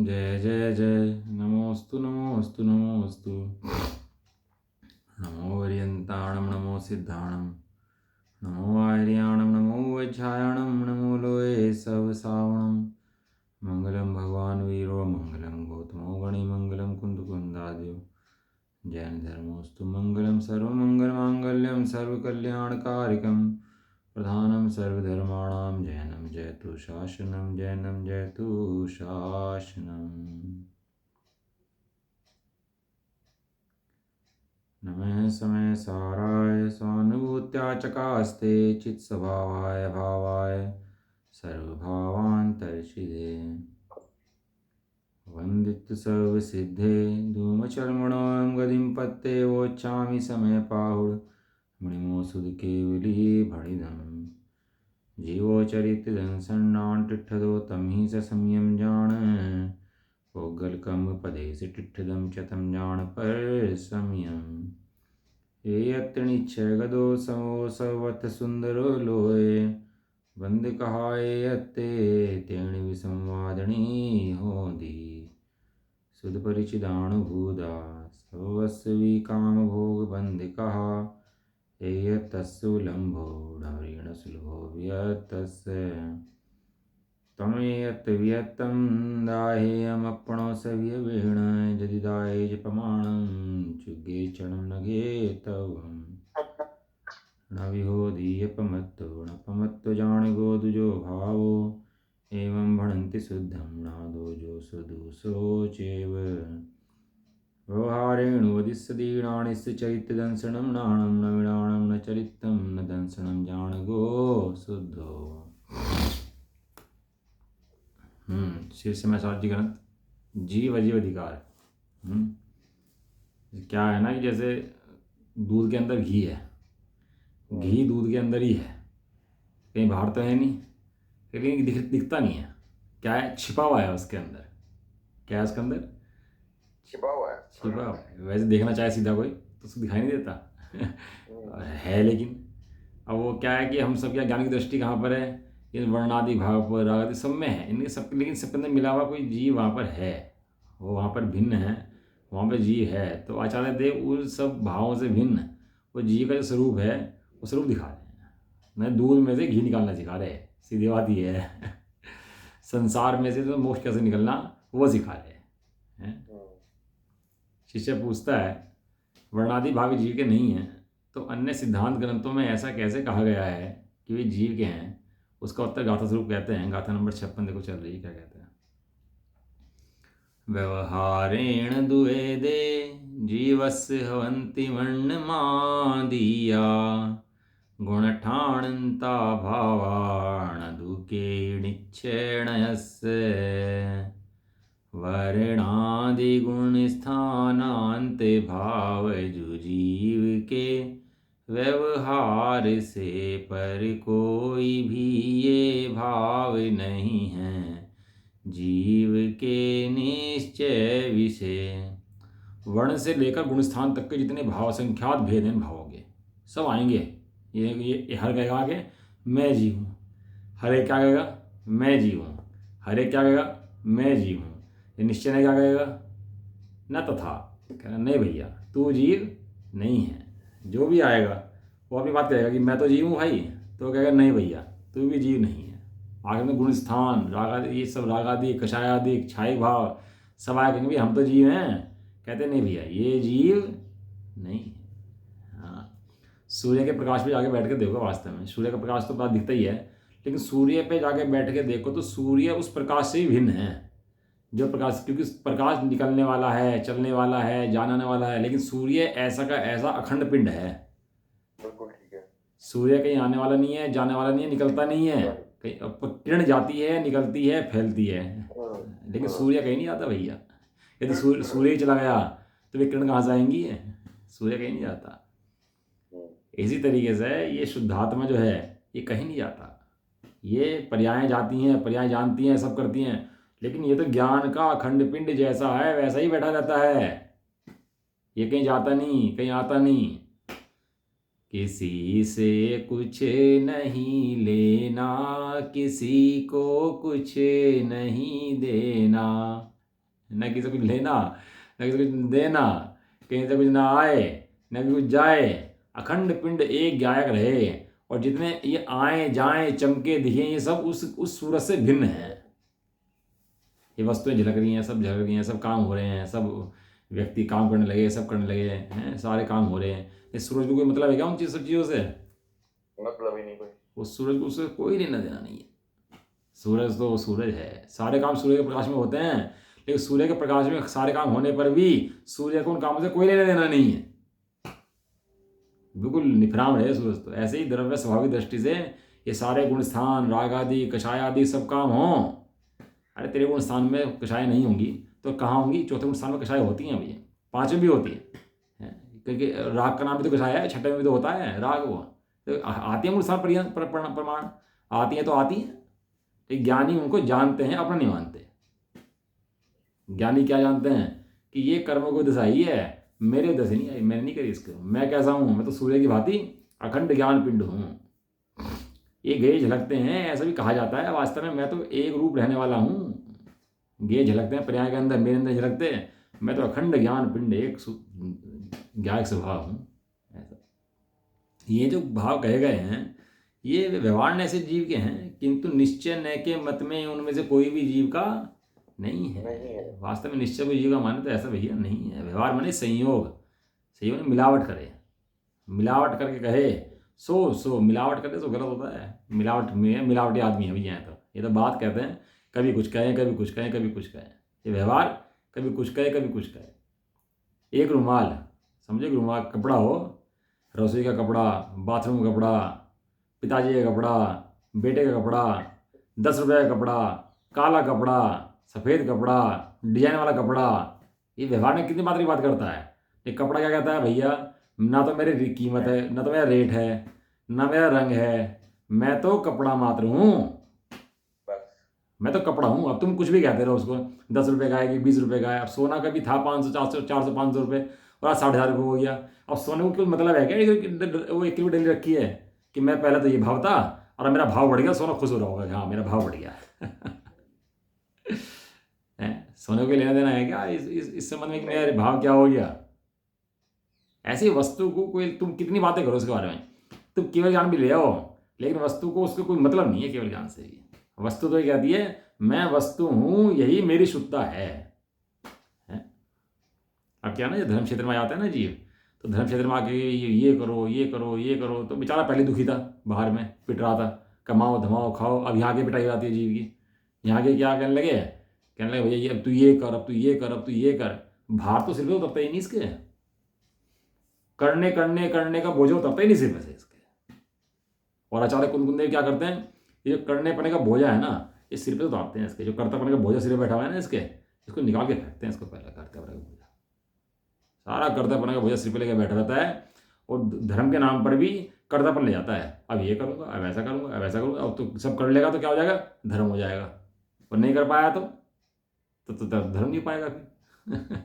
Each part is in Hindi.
जय जय जय नमोस्तु नमोस्तु नमोस्तु। नमो वर्यन्ताणं नमो सिद्धाणं नमो आर्याणं नमो वज्रायणं नमो लोये सवसावणं। मंगलम भगवान वीरो मंगलम गौतमो गणि मंगलम कुंदकुंदाद्यो। जैन धर्मोस्तु मंगलम सर्वमंगलमांगल्यम सर्वकल्याणकारिकं प्रधानं सर्वधर्माणां जैनं जयतु शासनं जैनं जयतु शासनम्। नमः समय साराय स्वानुभूत्या चकास्ते चित्स्वभावाय भावाय सर्वभावान्तर्षिधे वन्दित सर्वसिद्धे धूमचर्मणोऽहं गतिं पत्ते वोच्छामि समयपाहुः मणिमोसुध केवली भणिधम्। जीवोचरितदंसन्नान् टिट्ठदो तं हि स संयम जान पौगलकम पदे से टिट्ठदम च तं जान पर संयम। ये यत्र निश्चय गदो समो सवत सुंदरो लोये बंद कहाए यत्ते तेण विसंवादनी होदी सुध परिचिदानुभूदा सर्वस्वी काम भोग बंद कहा ये तस्सु लंभो डमरीण सुलभो व्यतस्य तमेयत व्यतं दाहेयमप्पणो सव्यवीण यदि दाये जपमाणं चुगे चणं नगे तवम् न विहोदीयपमत्तो न पमत्तो जान गोदुजो भावो एवं भणन्ति शुद्धं नादोजो सुदुसो चैव व्यवहारेण वदिस्सदीणानिस्य चरितदंसनं नाणं न विणाणं न चरितं न दंसनं जान गो शुद्धो। शीर्ष में शादी ग्रंथ जीव अजीव अधिकार। क्या है ना कि जैसे दूध के अंदर घी है, घी दूध के अंदर ही है, कहीं बाहर तो है नहीं, लेकिन दिखता नहीं है। क्या है? छिपा हुआ है उसके अंदर। क्या है उसके अंदर? छिपा हुआ है। वैसे देखना चाहे सीधा कोई तो उसको दिखाई नहीं देता है। लेकिन अब वो क्या है कि हम सब क्या ज्ञान की दृष्टि कहाँ पर है? इन वर्णादि भाव पर राग सब में है इनके सब, लेकिन सबके अंदर मिला हुआ कोई जीव वहाँ पर है, वो वहाँ पर भिन्न है, वहाँ पर जीव है। तो आचार्य देव उन सब भावों से भिन्न वो जीव का जो स्वरूप है वो स्वरूप दिखा रहे हैं। न दूध में से घी निकालना सिखा रहे, सीधी बात ये है। संसार में से तो मोक्ष कैसे निकलना वो सिखा रहे हैं। शिष्य पूछता है वर्णादि भावी जीव के नहीं हैं तो अन्य सिद्धांत ग्रंथों में ऐसा कैसे कहा गया है कि वे जीव के हैं? उसका उत्तर गाथा स्वरूप कहते हैं। गाथा नंबर 56 देखो चल रही, क्या कहते हैं? व्यवहारेण दुएदे जीवस्य हवन्ति वर्णमादिया गुणठाणन्ता भावाण दुके निच्छेणयस्य वर्णादिगुणस्थानान्ते भाव जुजीव के व्यवहार से पर कोई भी ये भाव नहीं है जीव के निश्चय विषय। वर्ण से लेकर गुणस्थान तक के जितने भाव संख्यात भेद हैं भावों के सब आएंगे। ये हर कहेगा आगे मैं जीव हूँ, हर एक क्या कहेगा मैं जीव हूँ, हर एक क्या कहेगा मैं जीव हूँ। ये निश्चय ने क्या कहेगा न तथा, कहना नहीं भैया तू जीव नहीं है। जो भी आएगा वो अपनी बात कहेगा कि मैं तो जीव हूँ भाई, तो कहेगा नहीं भैया तू भी जीव नहीं है। आगे में गुणस्थान रागादि ये सब रागादि कषायादि छाई भाव सब आए कहेंगे हम तो जीव हैं, कहते नहीं भैया ये जीव नहीं है। हाँ, सूर्य के प्रकाश पे जाके बैठ के देखो, वास्तव में सूर्य का प्रकाश तो बात दिखता ही है, लेकिन सूर्य पे जाके बैठ के देखो तो सूर्य उस प्रकाश से ही भिन्न है जो प्रकाश, क्योंकि प्रकाश निकलने वाला है, चलने वाला है, जाने वाला है, लेकिन सूर्य ऐसा का ऐसा अखंड पिंड है। बिल्कुल ठीक है। सूर्य कहीं आने वाला नहीं है, जाने वाला नहीं है, निकलता नहीं है, कहीं किरण जाती है, निकलती है, फैलती है, लेकिन सूर्य कहीं नहीं जाता भैया। यदि सूर्य ही चला गया तो वे किरण कहाँ से आएंगी? सूर्य कहीं नहीं जाता। इसी तरीके से ये शुद्धात्मा जो है ये कहीं नहीं जाता। ये पर्यायें जाती हैं, पर्याय जानती हैं, सब करती हैं, लेकिन ये तो ज्ञान का अखंड पिंड जैसा है वैसा ही बैठा रहता है। ये कहीं जाता नहीं, कहीं आता नहीं। किसी से कुछ नहीं लेना, किसी को कुछ नहीं देना, न किसी को कुछ लेना, न किसी को कुछ देना, कहीं से कुछ ना आए न कि कुछ जाए, अखंड पिंड एक गायक रहे। और जितने ये आए जाएं चमके दिखे, ये सब उस सूरत से भिन्न है। ये वस्तुएं झलक रही हैं, सब झलक रही हैं, सब काम हो रहे हैं, सब व्यक्ति काम करने लगे, सब करने लगे हैं, सारे काम हो रहे हैं। इस सूरज को कोई मतलब है क्या उन सब चीज़ों से? मतलब ही नहीं कोई। उस सूरज को उससे कोई लेना देना नहीं है। सूरज तो सूरज है, सारे काम सूर्य के प्रकाश में होते हैं, लेकिन सूर्य के प्रकाश में सारे काम होने पर भी सूर्य को उन कामों से कोई लेना देना नहीं है। बिल्कुल निफराम रहे सूरज। तो ऐसे ही द्रव्य स्वाभाविक दृष्टि से ये सारे गुण स्थान, राग आदि, कषाय आदि सब काम हों। अरे तेरे गुण स्थान में कषाय नहीं होंगी तो कहाँ होंगी? चौथे गुण स्थान में कषाय होती हैं भैया, पांचवें भी होती है, क्योंकि राग का नाम भी तो कषाय है, छठे में भी तो होता है राग। वो तो आती है गुण स्थान प्रमाण, आती हैं तो आती हैं। तो ज्ञानी उनको जानते हैं, अपना नहीं मानते। ज्ञानी क्या जानते हैं कि ये कर्म को दशा ही है, मेरे दशा नहीं आई, मैंने नहीं करी इसको। मैं कैसा हूँ? मैं तो सूर्य की भांति अखंड ज्ञान पिंड हूँ। ये गे झलकते हैं, ऐसा भी कहा जाता है। वास्तव में मैं तो एक रूप रहने वाला हूँ। गे झलकते हैं पर्याय के अंदर, मेरे अंदर झलकते हैं। मैं तो अखंड ज्ञान पिंड, एक ज्ञायक स्वभाव हूँ। ऐसा ये जो भाव कहे गए हैं, ये व्यवहार ऐसे जीव के हैं, किंतु निश्चय न के मत में उनमें से कोई भी जीव का नहीं है। वास्तव में निश्चय कोई जीव का माने तो ऐसा भैया नहीं है। व्यवहार माने संयोग, संयोग ने मिलावट करे, मिलावट करके कहे सो मिलावट करे तो गलत होता है। मिलावट में मिलावटी आदमी है भैया। तो ये तो बात कहते हैं, कभी कुछ कहें कभी कुछ कहें कभी कुछ कहें। ये व्यवहार कभी कुछ कहे कभी कुछ कहे। एक रुमाल, समझे, रुमाल कपड़ा हो, रसोई का कपड़ा, बाथरूम का कपड़ा, पिताजी का कपड़ा, बेटे का कपड़ा, 10 रुपये का कपड़ा, काला कपड़ा, सफ़ेद कपड़ा, डिजाइन वाला कपड़ा। ये व्यवहार में कितनी मात्रा की बात करता है। ये कपड़ा क्या कहता है भैया? ना तो मेरी कीमत है, ना तो मेरा रेट है, ना मेरा रंग है, मैं तो कपड़ा मात्र हूँ। मैं तो कपड़ा हूँ। अब तुम कुछ भी कहते रहो उसको, 10 रुपये का है कि 20 रुपये का है। अब सोना का भी था 500 400 400 500 रुपये, और आज 60,000 रुपये हो गया। अब सोने को क्यों मतलब है क्या वो 1 किलो डेली रखी है कि मैं पहले तो ये भाव था और मेरा भाव बढ़ गया, सोना खुश हो रहा होगा, हाँ मेरा भाव बढ़ गया। सोने को लेना देना है क्या इस संबंध में कि मेरा भाव क्या हो गया? ऐसी वस्तु को कोई, तुम कितनी बातें करो उसके बारे में, तुम केवल ज्ञान भी ले आओ, लेकिन वस्तु को उसको कोई मतलब नहीं है केवल ज्ञान से भी। वस्तु तो ये कहती है मैं वस्तु हूँ, यही मेरी शुद्धता है। अब क्या ना, जो धर्म क्षेत्र में आते हैं ना जीव, तो धर्म क्षेत्र में आके ये करो ये करो ये करो, तो बेचारा पहले दुखी था, बाहर में पिट रहा था, कमाओ धमाओ खाओ। अब यहाँ के पिटाई आती है जीव की। यहाँ के क्या कहने लगे भैया ये अब तू ये कर, अब तू ये कर, अब तू ये कर। भार तो सिर पे उतरता ही नहीं इसके, करने करने करने का बोझ उतरता ही नहीं सिर पे से इसके। और आचार्य कुंदे क्या करते हैं, ये जो करने पड़ने का बोझा है ना, ये सिर पे उतारते हैं इसके। जो करता पड़ने का बोझा सिर पे बैठा हुआ है ना इसके, इसको निकाल के फेंकते हैं इसको। पहले करते पड़ने का बोझा, सारा कर्तापन का बोझा सिर पे लेके बैठा रहता है, और धर्म के नाम पर भी कर्तापन ले जाता है। अब ये करूँगा, अब ऐसा करूँगा, अब ऐसा करूँगा। अब तो सब कर लेगा तो क्या हो जाएगा? धर्म हो जाएगा। और नहीं कर पाया तो धर्म नहीं पाएगा फिर।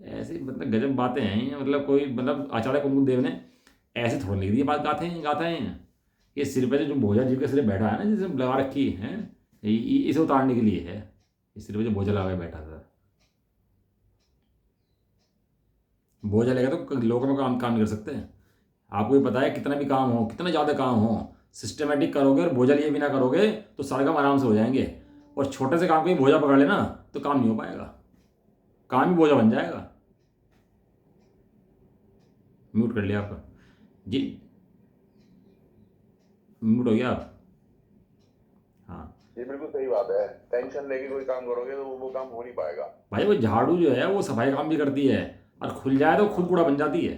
ऐसी मतलब गजब बातें हैं। मतलब कोई मतलब आचार्य कुंद देव ने ऐसे थोड़ा लिख दी बात, गाते हैं। ये सिर पे जो बोझा जीव के सिर बैठा है ना, जिसे लगा रखी है, इसे उतारने के लिए है। इस सिर पे जो बोझा लगा बैठा था, बोझा लेगा तो लोगों में काम नहीं कर सकते। आपको भी पता है, कितना भी काम हो, कितना ज़्यादा काम हो, सिस्टमेटिक करोगे और बोझा लिए बिना करोगे तो सारे काम आराम से हो जाएंगे। और छोटे से काम को ही बोझा पकड़ लेना तो काम नहीं हो पाएगा, काम ही बोझा बन जाएगा। म्यूट कर लिया आपका जी, म्यूट हो गया आप। हाँ ये बिल्कुल सही बात है। टेंशन लेके कोई काम करोगे तो वो काम हो नहीं पाएगा भाई। वो झाड़ू जो है वो सफाई काम भी करती है, और खुल जाए तो खुद कूड़ा बन जाती है।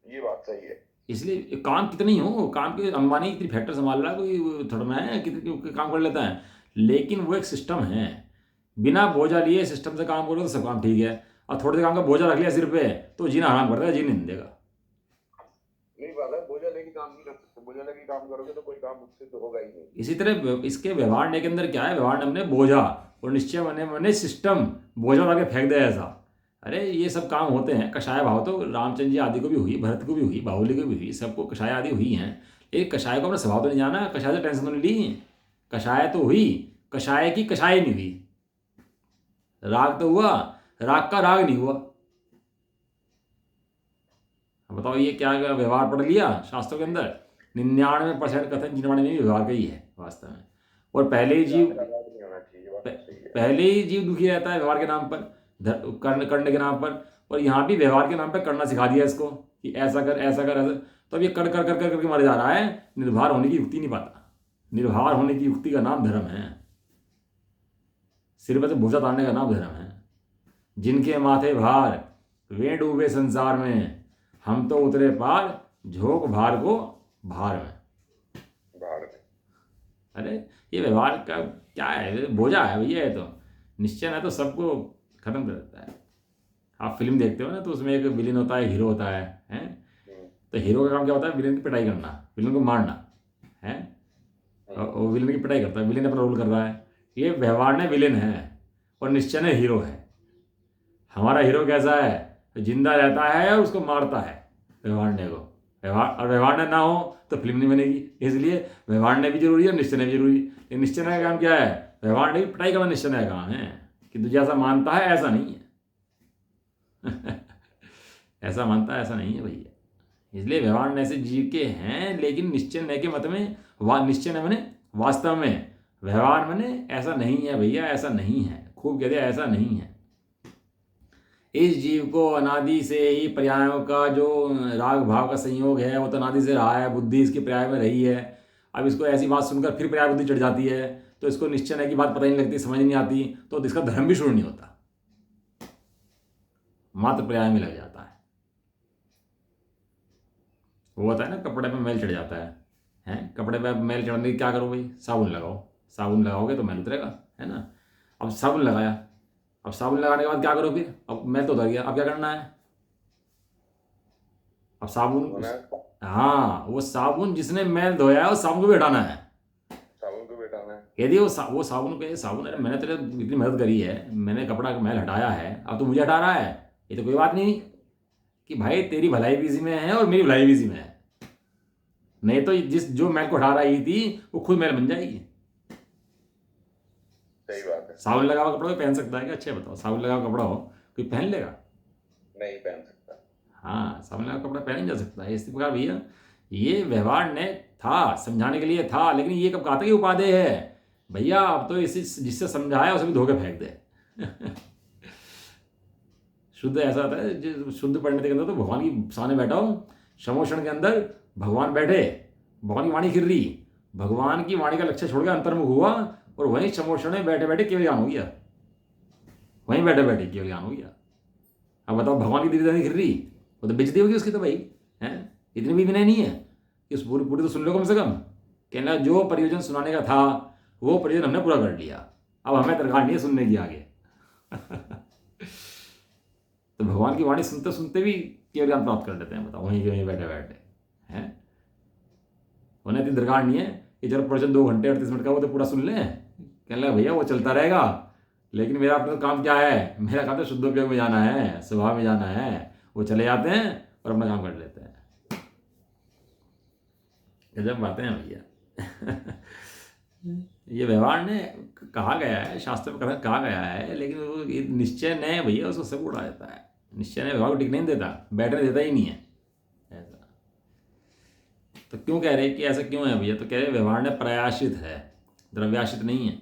ये बात सही है। इसलिए काम कितनी हो, काम के अंबानी इतनी फैक्ट्री संभाल रहा है, कोई थोड़ा ना है कितनी काम कर लेता है। लेकिन वो एक सिस्टम है, बिना बोझा लिए सिस्टम से काम करो तो सब काम ठीक है। और थोड़े से काम का बोझा रख लिया सिर पे तो जीना हराम करता है, जीने नहीं देगा। यही बात है, बोझा लेके काम नहीं कर सकते। बोझा लेके काम करोगे तो कोई काम मुझसे तो होगा ही नहीं। इसी तरह इसके व्यवहार ने के अंदर क्या है, व्यवहार ने बोझा और निश्चय मने सिस्टम, बोझा लगा फेंक दे ऐसा। अरे ये सब काम होते हैं। कषाय भाव तो रामचंद्र जी आदि को भी हुई, भरत को भी हुई, बाहुली को भी हुई, सबको कषाय आदि हुई हैं। एक कषाय को अपना स्वभाव तो नहीं जाना, कषाय से टेंशन तो नहीं ली, कषाय तो हुई, कषाय की कषाय नहीं हुई। राग तो हुआ, राग का राग नहीं हुआ। अब बताओ ये क्या व्यवहार पढ़ लिया शास्त्रों के अंदर? 99% कथन जिनवाणी में व्यवहार का ही है वास्तव में। और पहले ही जीव नहीं होना चाहिए, बात तो सही है। पहले ही जीव दुखी रहता है व्यवहार के नाम पर, कर्ण करने के नाम पर। और यहाँ भी व्यवहार के नाम पर करना सिखा दिया इसको कि ऐसा कर ऐसा कर ऐसा। तो अब ये कर कर कर कर करके मर जा रहा है, निर्भर होने की युक्ति नहीं पाता। निर्भर होने की युक्ति का नाम धर्म है, सिर पर से भूसा तारने का नाम धर्म है। जिनके माथे भार वे डूबे संसार में, हम तो उतरे पार झोंक भार को भार में। अरे ये व्यवहार का क्या है, बोझा है भैया। ये तो निश्चय है तो सबको खत्म कर देता है। आप फिल्म देखते हो ना, तो उसमें एक विलेन होता है, हीरो होता है, हैं? तो हीरो का काम क्या होता है? विलेन की पिटाई करना, विलेन को मारना है। और विलेन की पिटाई करता है, विलेन अपना रोल कर रहा है। ये व्यवहार ने विलेन है और निश्चय ने हीरो है। हमारा हीरो कैसा है? तो जिंदा रहता है और उसको मारता है व्यवहार ने को। व्यवहार ने ना हो तो फिल्म नहीं बनेगी। इसलिए व्यवहार ने भी जरूरी है और निश्चय ने भी जरूरी है। निश्चय का काम क्या है? व्यवहार ने भी पिटाई करना निश्चय का काम है कि तू जैसा मानता है ऐसा नहीं है। ऐसा मानता है ऐसा नहीं है भैया। इसलिए व्यवहार ने से जीव के हैं, लेकिन निश्चय न के मत में निश्चय न मने वास्तव में व्यवहार मने ऐसा नहीं है भैया, ऐसा नहीं है। खूब कहते ऐसा नहीं है। इस जीव को अनादि से ही पर्यायों का जो राग भाव का संयोग है वो तो अनादि से रहा है। बुद्धि इसके पर्याय में रही है। अब इसको ऐसी बात सुनकर फिर पर्याय बुद्धि चढ़ जाती है, तो इसको निश्चय की बात पता नहीं लगती, समझ नहीं आती, तो इसका धर्म भी शुरू नहीं होता, मात्र पर्याय में लग जाता है। वो होता है ना, कपड़े पे मैल चढ़ जाता है? कपड़े पे मैल चढ़ने की क्या करो भाई? साबुन लगाओ। साबुन लगाओगे तो मैल उतरेगा, है ना? अब साबुन लगाया, अब साबुन लगाने के बाद क्या करो फिर? अब मैल तो उतर गया, अब क्या करना है? अब साबुन, हाँ, वो साबुन जिसने मैल धोया है उस साबुन को भी हटाना है। साबुन को भी हटाना है। यदि वो साबुन को, साबुन, अरे मैंने तेरे इतनी मदद करी है, मैंने कपड़ा का मैल हटाया है, अब तो मुझे हटा रहा है, ये तो कोई बात नहीं कि भाई तेरी भलाई भी इसी में है और मेरी भलाई भी इसी में है। नहीं तो जो मैल को हटा रही थी वो खुद मैल बन जाएगी। सही बात है। साबुन लगा हुआ कपड़ा कोई पहन सकता है क्या? अच्छा बताओ, साबुन लगा हुआ कपड़ा हो कोई पहन लेगा? नहीं पहन सकता। हाँ, साबुन लगा कपड़ा पहन नहीं जा सकता है। इसी प्रकार भैया ये व्यवहार ने था, समझाने के लिए था, लेकिन ये कब कहा था कि उपादेय है? भैया अब तो इसी जिससे समझाया उसे भी धोखे फेंक दे। शुद्ध ऐसा होता है, शुद्ध पंडित के अंदर तो भगवान की सामने बैठा हो, समोषण के अंदर भगवान बैठे, भगवान की वाणी खिर रही, भगवान की वाणी का लक्ष्य छोड़ के अंतर्मुख हुआ और वहीं समोषण में बैठे बैठे केवल ज्ञान हो गया। वहीं बैठे बैठे केवल ज्ञान हो गया। अब बताओ, भगवान की दीदी खिर रही, वो तो बेइज्जती होगी उसकी तो भाई, है? इतनी भी विनय नहीं है कि उस पूरी तो सुन लो कम से कम। कहना जो प्रयोजन सुनाने का था वो प्रयोजन हमने पूरा कर लिया, अब हमें दरकार नहीं है सुनने की आगे। तो भगवान की वाणी सुनते सुनते भी केवल ज्ञान प्राप्त कर लेते हैं। बताओ, वहीं बैठे बैठे हैं। उन्हें इतनी दरकार नहीं है कि चलो प्रवचन 2 घंटे 38 मिनट का वो तो पूरा सुन लें। कहने लगा भैया वो चलता रहेगा, लेकिन मेरा अपना काम क्या है? मेरा काम तो शुद्धोपयोग में जाना है, स्वभाव में जाना है। वो चले जाते हैं और अपना काम कर लेते हैं। गजब बातें हैं भैया। ये व्यवहार ने कहा गया है, शास्त्र में कहा गया है, लेकिन वो निश्चय ने भैया उसको सब उड़ा देता है। निश्चय ने व्यवहार को टिकने नहीं देता, बैठने देता ही नहीं है ऐसा। तो क्यों कह रहे कि ऐसा क्यों है भैया? तो कह रहे व्यवहार ने प्रयाश्रित है, द्रव्याश्रित नहीं है,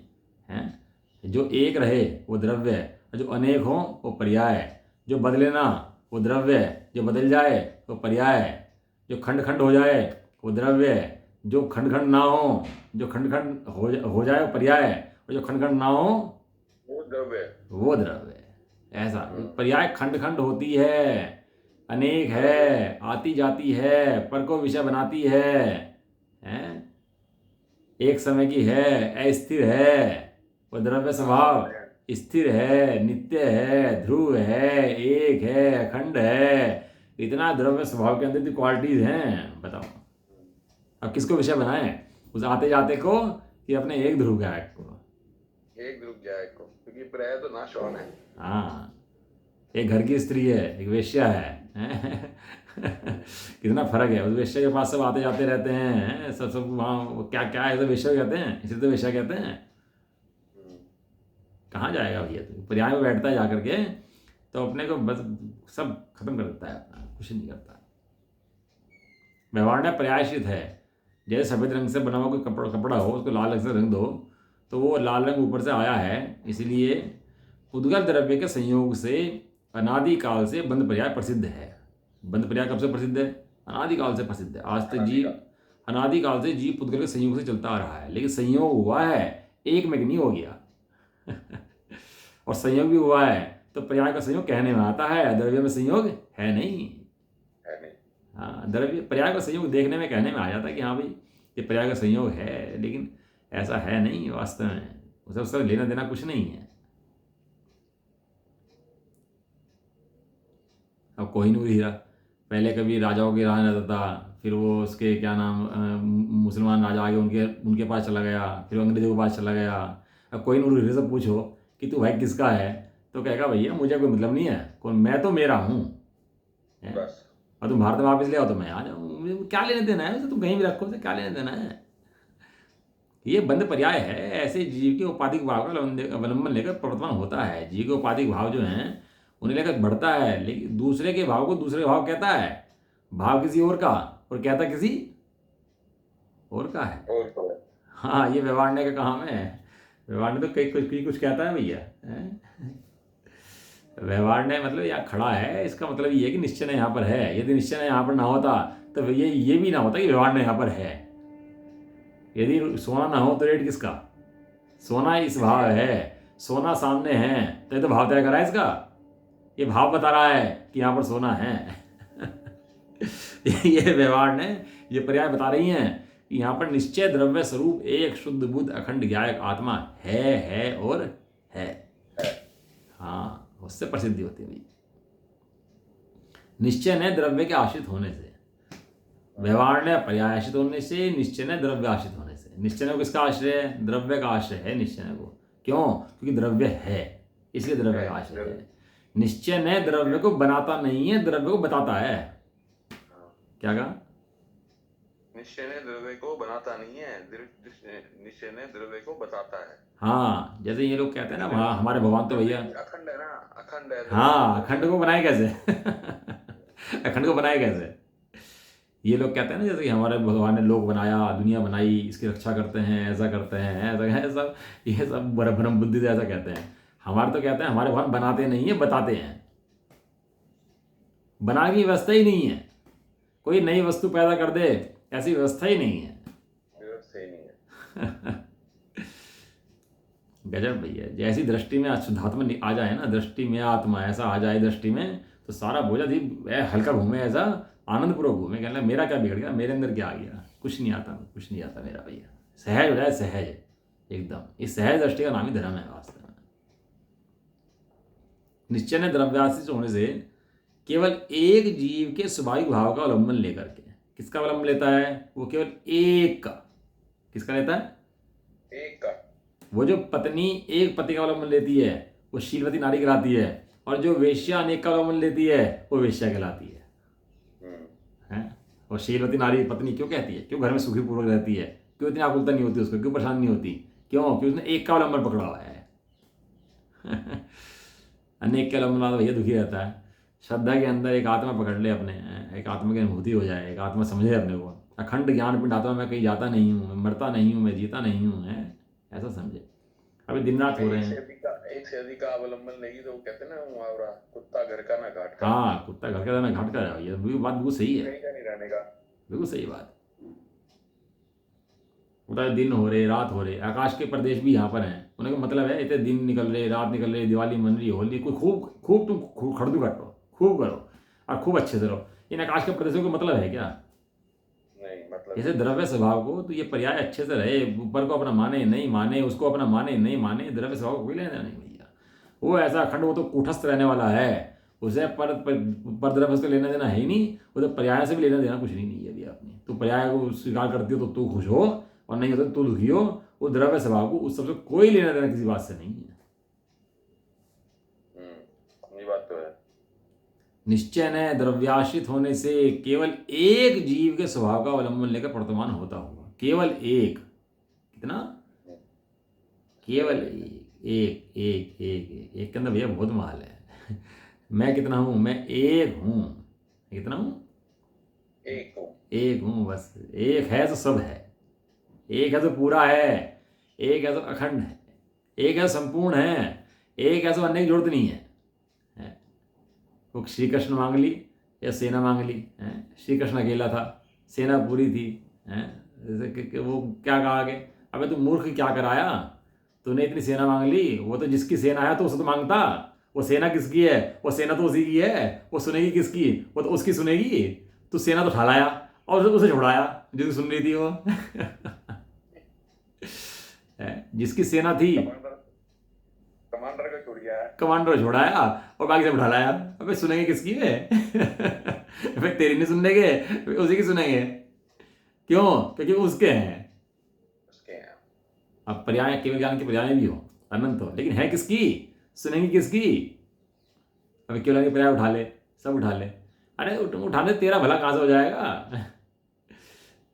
हैं? जो एक रहे वो द्रव्य है, जो अनेक हो वो पर्याय है। जो बदले ना वो द्रव्य है, जो बदल जाए वो पर्याय है। जो खंड खंड हो जाए वो द्रव्य है, जो खंड खंड ना हो, जो खंड खंड हो जाए वो पर्याय है, और जो खंड खंड ना हो वो द्रव्य है। वो द्रव्य है। ऐसा पर्याय खंड खंड होती है, अनेक है, आती जाती है, पर को विषय बनाती है, हैं? एक समय की है, अस्थिर है। वो द्रव्य स्वभाव स्थिर है, नित्य है, ध्रुव है, एक है, अखंड है। इतना द्रव्य स्वभाव के अंदर क्वालिटीज हैं। बताओ, अब किसको विषय बनाए? उस आते जाते को कि अपने एक ध्रुव गायक को? एक ध्रुव गायक को, क्योंकि पर्याय तो नाशवान है। हाँ, एक घर की स्त्री है, एक वेश्या है। कितना फर्क है। उस वेश्या के पास सब आते जाते रहते हैं, सब वहाँ क्या क्या है, तो वेश्या कहते हैं, इसे तो वेश्या कहते हैं। कहाँ जाएगा भैया? तो पर्याय में बैठता है जाकर के तो अपने को बस सब खत्म कर देता है अपना, कुछ नहीं करता। व्यवहार पर्यायश्रित है। जैसे सफ़ेद रंग से बना हुआ कोई कपड़ा हो, उसको लाल रंग से रंग दो तो वो लाल रंग ऊपर से आया है, इसलिए उद्गत द्रव्य के संयोग से अनादिकाल से बंध पर्याय प्रसिद्ध है। बंध पर्याय कब से प्रसिद्ध है? अनादिकाल से प्रसिद्ध है। आज तक जीव अनादिकाल से जीव पुद्गल के संयोग से चलता आ रहा है, लेकिन संयोग हुआ है, एक में नहीं हो गया और संयोग भी हुआ है तो पर्याय का संयोग कहने में आता है, द्रव्य में संयोग है नहीं। हाँ, द्रव्य पर्याय का संयोग देखने में कहने में आ जाता है कि हाँ भाई ये पर्याय का संयोग है, लेकिन ऐसा है नहीं वास्तव में, उसका लेना देना कुछ नहीं है। अब कोहिनूर हीरा पहले कभी राजाओं के राज रहता था, फिर वो उसके क्या नाम मुसलमान राजा आगे उनके पास चला गया, फिर अंग्रेजों के पास चला गया। अब कोहिनूर हीरे से पूछो कि तू भाई किसका है, तो कहेगा भैया मुझे कोई मतलब नहीं है, कौन मैं तो मेरा हूँ, और तुम भारत में वापस ले आओ तो मैं आ जाऊँ, क्या लेने देना है उसे, तुम कहीं भी रखो उसे, क्या लेने देना है। ये बंध पर्याय है। ऐसे जीव के उपाधिक भाव का अवलंबन लेकर प्रवर्तमान होता है। जीव के उपाधिक भाव जो हैं उन्हें लेकर बढ़ता है, लेकिन दूसरे के भाव को दूसरे भाव कहता है, भाव किसी और का और कहता किसी और का है। हाँ, ये व्यवहार का काम है। व्यवहार तो कई कुछ कहता है भैया। व्यवहार मतलब यहाँ खड़ा है, इसका मतलब ये है कि निश्चय यहाँ पर है। यदि निश्चय यहाँ पर ना होता तो ये भी ना होता कि व्यवहार यहाँ पर है। यदि सोना ना हो तो रेट किसका? सोना इस भाव है, सोना सामने है तो ये तो भाव तय करा है इसका, ये भाव बता रहा है कि यहाँ पर सोना है। ये व्यवहार ने ये पर्याय बता रही हैं कि यहाँ पर निश्चय द्रव्य स्वरूप एक शुद्ध बुद्ध अखंड ज्ञायक आत्मा है और है। हाँ, उससे प्रसिद्धि होती है भाई। निश्चय ने द्रव्य के आश्रित होने से, व्यवहार ने पर्यायश्रित होने से, निश्चय ने द्रव्य आश्रित होने से। निश्चय ने किसका आश्रय है? द्रव्य का आश्रय है निश्चय को। क्यों? क्योंकि द्रव्य है, इसलिए द्रव्य का आश्रय है। निश्चय ने द्रव्य को बनाता नहीं है, द्रव्य को बताता है। क्या कहा? निश्चय ने द्रव्य को बनाता नहीं है, निश्चय ने द्रव्य को बताता है। हाँ, जैसे ये लोग कहते हैं ना हमारे भगवान तो भैया अखंड है ना, अखंड है। हाँ, अखंड को बनाए कैसे? अखंड को बनाए कैसे? ये लोग कहते हैं ना जैसे कि हमारे भगवान ने लोक बनाया, दुनिया बनाई, इसकी रक्षा करते हैं, ऐसा करते हैं, ऐसा है सब, ये सब भ्रम बुद्धि से ऐसा कहते हैं। हमारे तो कहते हैं हमारे भगवान बनाते नहीं है, बताते हैं। बनाने की व्यवस्था ही नहीं है, कोई नई वस्तु पैदा कर दे ऐसी व्यवस्था ही नहीं है। गजब भैया। जैसी दृष्टि में अशुद्धात्मा आ जाए ना, दृष्टि में आत्मा ऐसा आ जाए दृष्टि में, तो सारा बोझा दी हल्का घूमे, ऐसा आनंदपूर्वक घूमे। कहना मेरा क्या बिगड़ गया, मेरे अंदर क्या आ गया, कुछ नहीं आता, कुछ नहीं आता मेरा भैया। सहज हो जाए, सहज एकदम। इस सहज दृष्टि का नाम ही धर्म है वास्तव में। निश्चय ने द्रव्याश्रित होने से केवल एक जीव के स्वाभाविक भाव का अवलंबन लेकर के, किसका अवलंबन लेता है? वो केवल एक का। किसका लेता है? एक का। वो जो पत्नी एक पति का अवलंबन लेती है वो शीलवती नारी कहलाती है, और जो वेश्या अनेक का अवलंबन लेती है वो वेश्या कहलाती है। और शीलवती नारी पत्नी क्यों कहती है? क्यों घर में सुखी पूर्वक रहती है? क्यों इतनी आकुलता नहीं होती उसको? क्यों परेशान नहीं होती? क्यों? क्योंकि उसने एक का अवलंबन पकड़ा हुआ है। अनेक के अवलंबन भैया दुखी रहता है। श्रद्धा के अंदर एक आत्मा पकड़ ले अपने, एक आत्मा की अनुभूति हो जाए, एक आत्मा समझे अपने को, अखंड ज्ञान पिंड आत्मा, मैं कहीं जाता नहीं हूँ, मैं मरता नहीं हूँ, मैं जीता नहीं हूँ, ऐसा समझे। अभी दिन रात हो रहे हैं। एक से अधिक का अवलंबन लेगी तो कहते ना मुहावरा, कुत्ता घर का ना घाट का। हाँ, कुत्ता घर का ना घाट का है। ये बात बिल्कुल सही है, नहीं रहने का, बिल्कुल सही बात। उधर दिन हो रहे, रात हो रहे, आकाश के प्रदेश भी यहाँ पर हैं। उन्हें मतलब है इतने दिन निकल रहे, रात निकल रही, दिवाली मन रही, होली, कोई खूब तुम खड़दू करो, खूब करो और खूब अच्छे से रहो। इन आकाश के प्रदेशों का मतलब है क्या? नहीं मतलब जैसे द्रव्य स्वभाव को तो ये पर्याय अच्छे से रहे, ऊपर को अपना माने नहीं माने, उसको अपना माने नहीं माने, द्रव्य स्वभाव को कोई लेना नहीं भैया। वो ऐसा अखंड, वो तो कूटस्थ रहने वाला है, उसे पर द्रव्य से लेना देना है ही नहीं, उसे पर्याय से भी लेना देना कुछ नहीं है भैया अपनी। तो पर्याय को स्वीकार करती हो तो तू खुश हो, और नहीं होता तो दुखी हो। वो द्रव्य स्वभाव को उस सबसे कोई लेना देना किसी बात से नहीं है। ये बात तो है। निश्चय ने द्रव्याश्रित होने से केवल एक जीव के स्वभाव का अवलंबन लेकर वर्तमान होता हुआ, केवल एक, कितना? केवल एक, एक एक एक एक एक के अंदर भैया बहुत माल है। मैं कितना हूँ? मैं एक हूँ। कितना हूँ? एक हूँ। एक हूँ बस। एक है तो सब है, एक है तो पूरा है, एक है तो अखंड है, एक है तो संपूर्ण है, एक है तो अन्य की जरूरत नहीं है। हैं? वो श्री कृष्ण मांग ली या सेना मांग ली? हैं? श्री कृष्ण अकेला था, सेना पूरी थी। हैं? जैसे कि वो क्या कहा आगे, अबे तू मूर्ख क्या कराया, तूने इतनी सेना मांग ली, वो तो जिसकी सेना है तो उसे तो मांगता। वो सेना किसकी है? वो सेना तो उसी की है। वो सुनेगी किसकी? वो तो उसकी सुनेगी। तू सेना तो उठा लाया और उसे छुड़ाया जिसकी सुन रही थी वो। जिसकी सेना थी, कमांडर कमांडर का छोड़िया है। कमांडर छोड़ाया और बाकी सब उठा लाया। अबे सुनेंगे किसकी है? अबे तेरी नहीं सुनने के, उसी की सुनेंगे। क्यों? क्योंकि वो उसके हैं। उसके हैं। अब पर्याय, केवल ज्ञान की पर्याय भी हो, अनंत हो, लेकिन है किसकी? सुनेंगी किसकी? अबे केवल ज्ञान की पर्याय उठा ले, सब उठा ले। अरे उठाने तेरा भला कहाँ से हो जाएगा?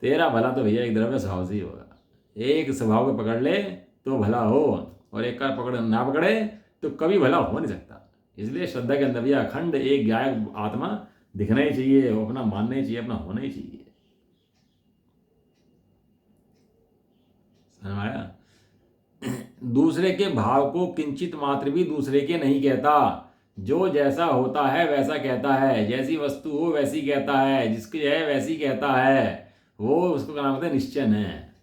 तेरा भला तो भैया एक द्रव्य स्वभाव से ही होगा। एक स्वभाव को पकड़ ले तो भला हो, और एक का पकड़ ना पकड़े तो कभी भला हो नहीं सकता। इसलिए श्रद्धा के अंदर भी अखंड एक गायक आत्मा दिखना ही चाहिए, वो अपना मानना ही चाहिए, अपना होना ही चाहिए। समझ में आया? दूसरे के भाव को किंचित मात्र भी दूसरे के नहीं कहता। जो जैसा होता है वैसा कहता है, जैसी वस्तु हो वैसी कहता है, जिसकी है वैसी कहता है। वो उसको क्या नाम होता है? निश्चय है।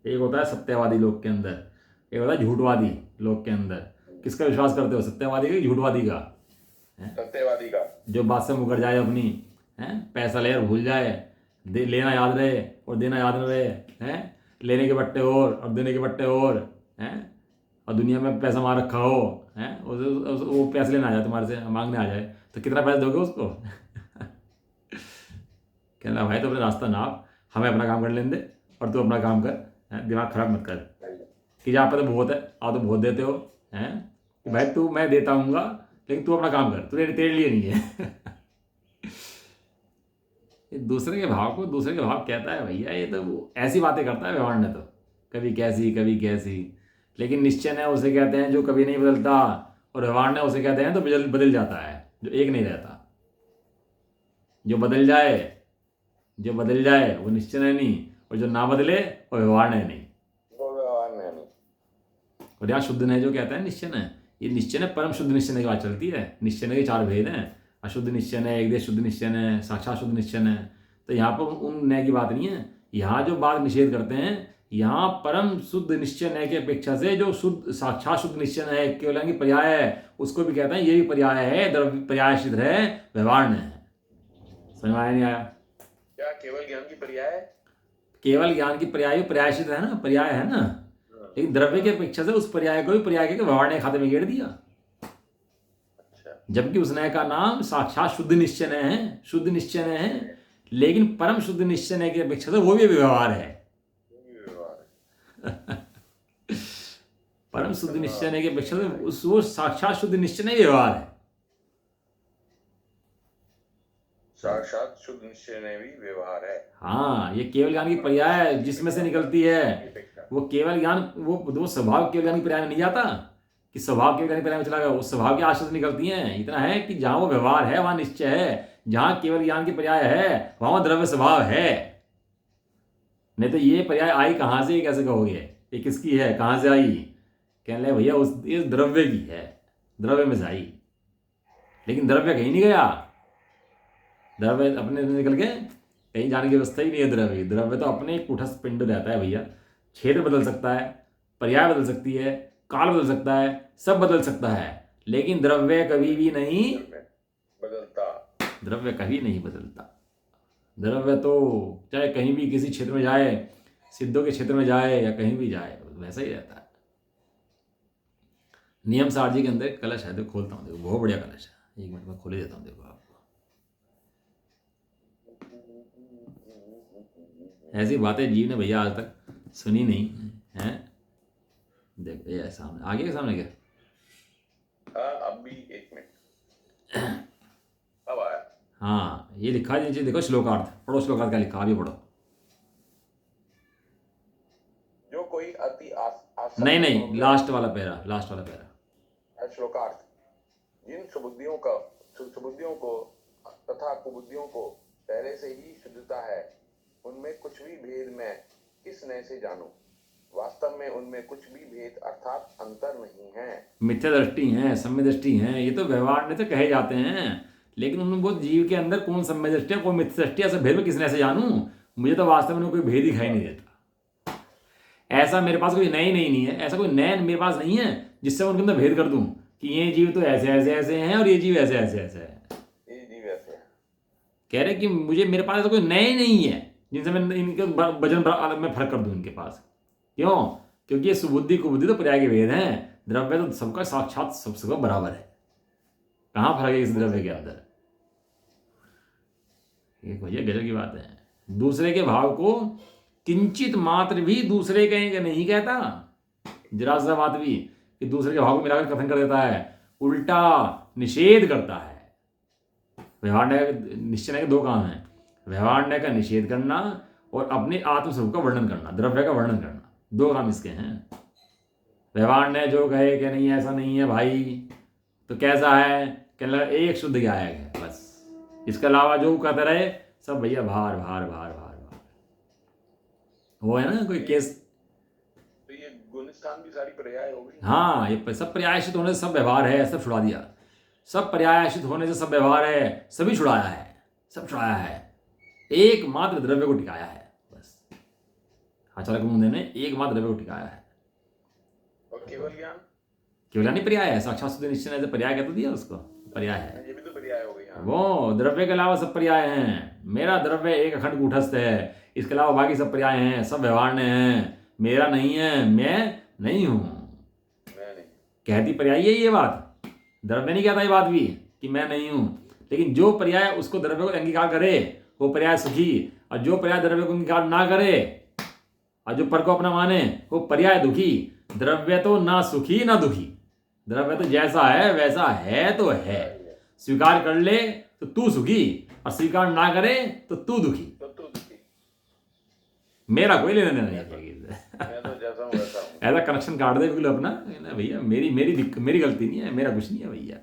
एक होता है सत्यवादी लोग के अंदर, एक होता है झूठवादी लोग के अंदर। किसका विश्वास करते हो, सत्यवादी का कि झूठवादी का? सत्यवादी का। जो बात से मुकर जाए अपनी, हैं, पैसा ले और भूल जाए, लेना याद रहे और देना याद न रहे, हैं, लेने के बट्टे और देने के बट्टे और, हैं, और दुनिया में पैसा मार रखा हो, हैं, वो पैसे लेने आ जाए तुम्हारे से, मांगने आ जाए तो कितना पैसा दोगे उसको? कहना भाई तो अपना रास्ता नाप, हमें अपना काम कर लेने दे और तू अपना काम कर। हैं? दिमाग खराब मत कर कि जहाँ पर तो बहुत है, आप तो बहुत देते हो। हैं कि भाई तू, मैं देता हूँगा लेकिन तू अपना काम कर, तेरे लिए नहीं है। ये दूसरे के भाव को दूसरे के भाव कहता है भैया, ये तो ऐसी बातें करता है व्यवहार ने तो, कभी कैसी कभी कैसी। लेकिन निश्चय है उसे कहते हैं जो कभी नहीं बदलता, और व्यवहार ने उसे कहते हैं तो बदल बदल जाता है, जो एक नहीं रहता। जो बदल जाए, जो बदल जाए वो निश्चय है नहीं, और जो ना बदले वो व्यवहार है नहीं। वो व्यवहार में नहीं। और यहाँ शुद्ध ने जो कहता है निश्चय है, ये निश्चय है परम शुद्ध निश्चय की बात चलती है। निश्चय के 4 भेद हैं, अशुद्ध निश्चय है, एक देश शुद्ध निश्चय है, साक्षात शुद्ध निश्चय है। तो यहाँ पर उन नय की बात नहीं है। यहाँ जो बात निषेध करते हैं, यहाँ परम शुद्ध निश्चय नय की अपेक्षा से जो शुद्ध साक्षात शुद्ध निश्चय है, केवल की पर्याय है, उसको भी कहते हैं ये भी पर्याय है, द्रव्य पर्याय सिद्ध है, व्यवहार है। समझ में आया नहीं आया? क्या केवल ज्ञान की पर्याय? केवल ज्ञान की पर्याय पर्याय सिद्ध है ना, पर्याय है ना, लेकिन द्रव्य की अपेक्षा से उस पर्याय को भी पर्याय के व्यवहार ने खाते में घेर दिया। जबकि उस नय का नाम साक्षात शुद्ध निश्चय है, शुद्ध निश्चय है, लेकिन परम शुद्ध निश्चय की अपेक्षा से वो भी व्यवहार है। परम शुद्ध निश्चय की अपेक्षा से वो साक्षात शुद्ध निश्चय व्यवहार है। साक्षात शुद्ध निश्चय में भी व्यवहार है। हाँ, ये केवल ज्ञान की पर्याय जिसमें से निकलती है, वो केवल ज्ञान, वो स्वभाव केवल ज्ञान की पर्याय में नहीं जाता कि स्वभाव केवल ज्ञान की पर्याय में चला गया, उस स्वभाव के आश्रय से निकलती हैं। इतना है कि जहाँ वो व्यवहार है वहाँ निश्चय है, जहाँ केवल ज्ञान की पर्याय है वहाँ द्रव्य स्वभाव है। नहीं तो ये पर्याय आई कहाँ से, कैसे कहोगे ये किसकी है, कहाँ से आई? कहने लगे भैया इस द्रव्य की है, द्रव्य में से आई। लेकिन द्रव्य कहीं नहीं गया, द्रव्य अपने निकल के कहीं जाने की व्यवस्था ही नहीं है। द्रव्य द्रव्य तो अपने कुटस्थ पिंड रहता है भैया। क्षेत्र बदल सकता है, पर्याय बदल सकती है, काल बदल सकता है, सब बदल सकता है, लेकिन द्रव्य कभी भी नहीं बदलता। द्रव्य कभी नहीं बदलता। द्रव्य तो चाहे कहीं भी किसी क्षेत्र में जाए, सिद्धों के क्षेत्र में जाए या कहीं भी जाए, वैसा ही रहता है। नियम सार जी के अंदर कलश है, देखो खोलता हूँ, देखो बहुत बढ़िया कलश है, 1 मिनट में खोल ही देता हूँ, देखो आपको। ऐसी बातें जीव ने भैया आज तक सुनी नहीं है। देखो ये सामने, आगे के सामने क्या? अब भी 1 मिनट अब आया। हाँ, ये लिखा है नीचे, देखो श्लोकार्थ पढ़ो, श्लोकार्थ क्या लिखा, अभी पढ़ो। जो कोई अति नहीं नहीं, लास्ट वाला पैरा। श्लोकार्थ। जिन सुबुद्धियों को तथा कुबुद्धियों को पहले से ही शुद्धता है, उनमें कुछ भी भेद मैं किस नए से जानूं। वास्तव में उनमें कुछ भी भेद अर्थात अंतर नहीं है। मिथ्या दृष्टि है, सम्य दृष्टि है, ये तो व्यवहार में तो कहे जाते हैं, लेकिन उनमें बहुत जीव के अंदर कौन सम्य दृष्टि है, कौन मिथ्या दृष्टि है, ऐसा भेद में किसने ऐसे जानूं। मुझे तो वास्तव में कोई भेद दिखाई नहीं देता। ऐसा मेरे पास कोई नए नहीं है, ऐसा कोई नए मेरे पास नहीं है जिससे मैं उनके अंदर भेद कर दूं कि ये जीव तो ऐसे ऐसे ऐसे हैं और ये जीव ऐसे ऐसे ऐसे है। ये जीव ऐसे है। कह रहे कि मेरे पास ऐसा कोई नए नहीं है जिनसे मैं इनके वजन में फर्क कर दूं इनके पास। क्यों? क्योंकि ये सुबुद्धि कुबुद्धि तो पर्याय के भेद हैं, द्रव्य तो सबका साक्षात सबका बराबर है। कहाँ फर्क है इस द्रव्य के अंदर? ये भैया गजब की बात है। दूसरे के भाव को किंचित मात्र भी दूसरे के नहीं कहता, जरा सा बात भी कि दूसरे के भाव को मिलाकर कथन कर देता है, उल्टा निषेध करता है। व्यवहार न्याय निश्चय न्याय के दो काम हैं, व्यवहार न्याय का निषेध करना और अपने आत्मस्वरूप का वर्णन करना, द्रव्य का वर्णन करना, दो काम इसके हैं। व्यवहार न्याय जो कहे कि नहीं ऐसा नहीं है भाई, तो कैसा है, कहने लगा एक शुद्ध गायक है बस, इसके अलावा जो कहते रहे सब भैया भार भार भार भार भार। वो है ना कोई केस, तो ये गुणस्थान भी सारी पर्याय हो गई। हाँ, ये सब पर्यायश्रित होने से सब व्यवहार है, सब छुड़ा दिया। सब पर्यायश्रित होने से सब व्यवहार है, सभी छुड़ाया है, सब छुड़ाया है, एकमात्र द्रव्य को टिकाया है बस। आचार्य कुमुद ने एकमात्र द्रव्य को टिकाया है। और केवल ज्ञान, केवल ज्ञान पर्याय है, साक्षात शुद्ध निश्चय ने पर्याय कह तो दिया उसको, पर्याय है। ये भी तो पर्याय हो गई। हाँ। वो द्रव्य के अलावा सब पर्याय हैं। मेरा द्रव्य एक अखंड कूटस्थ है, इसके अलावा बाकी सब पर्याय हैं, सब व्यवहार ने हैं। मेरा नहीं है, मैं नहीं हूं, मैं नहीं। कहती पर्याय है ये बात, द्रव्य नहीं कहता ये बात भी कि मैं नहीं हूं। लेकिन जो पर्याय उसको द्रव्य को अंगीकार करे वो पर्याय सुखी, और जो पर्याय द्रव्य को अंगीकार ना करे और जो पर को अपना माने वो पर्याय दुखी। द्रव्य तो ना सुखी ना दुखी, द्रव्य तो जैसा है वैसा है तो है। स्वीकार कर ले तो तू सुखी, और स्वीकार ना करे तो तू दुखी। मेरा कोई लेना देना नहीं है, मैं तो जैसा हूं वैसा हूं। ऐसा कनेक्शन काट दे बिल्कुल अपना, भैया मेरी गलती नहीं है, मेरा कुछ नहीं है भैया।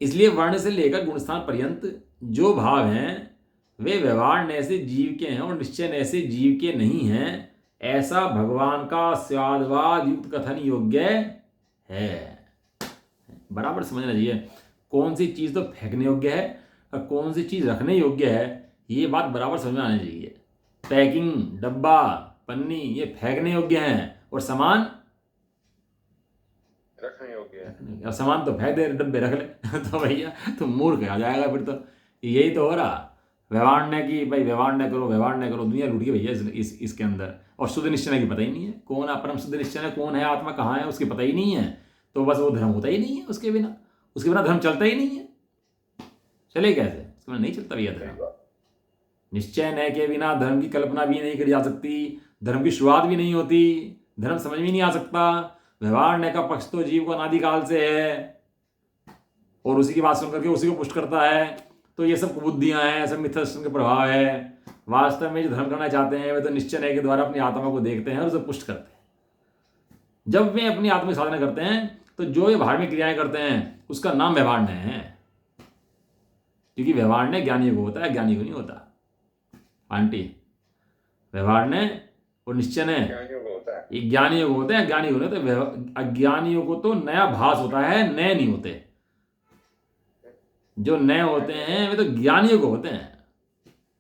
इसलिए वर्ण से लेकर गुणस्थान पर्यंत जो भाव हैं वे व्यवहार नय से जीव के हैं और निश्चय नय से जीव के नहीं हैं, ऐसा भगवान का स्वादवाद युक्त कथन योग्य है। बराबर समझना चाहिए, कौन सी चीज़ तो फेंकने योग्य है और कौन सी चीज़ रखने योग्य है, ये बात बराबर समझ में आनी चाहिए। पैकिंग, डब्बा, पन्नी ये फेंकने योग्य हैं और सामान रखने योग्य है। और सामान तो फेंक दे, डब्बे रख ले तो भैया तो मूर्ख आ जाएगा फिर तो। यही तो हो रहा, व्यवहार न की भाई, व्यवहार न करो, व्यवहार न करो, दुनिया लूट गई भैया इसके अंदर। और शुद्ध निश्चय की पता ही नहीं है, कौन परम शुद्ध निश्चय कौन है, आत्मा कहाँ है उसकी पता ही नहीं है। तो बस वो धर्म होता ही नहीं है उसके बिना धर्म चलता ही नहीं है। चले कैसे, उसके बिना नहीं चलता भैया धर्म। निश्चय न के बिना धर्म की कल्पना भी नहीं करी जा सकती, धर्म की शुरुआत भी नहीं होती, धर्म समझ में नहीं आ सकता। व्यवहार न का पक्ष तो जीव को अनादिकाल से है और उसी की बात सुन करके उसी को पुष्ट करता है। तो ये सब कुबुद्धियां हैं, सब मिथ्या दर्शन के प्रभाव है। वास्तव में जो धर्म करना चाहते हैं वे तो निश्चय न के द्वारा अपनी आत्मा को देखते हैं और उसे पुष्ट करते हैं। जब वे अपनी आत्मा साधना करते हैं तो जो ये धार्मिक क्रियाएं करते हैं उसका नाम व्यवहार न है, क्योंकि व्यवहार न ज्ञानियों को होता है, ज्ञानी को नहीं होता। आंटी, व्यवहार ने और निश्चय ने एक ज्ञानियों को होते हैं, ज्ञानी को नहीं होते। अज्ञानियों को तो नया भास होता है, नए नहीं होते। जो नए होते हैं वे तो ज्ञानियों को होते हैं,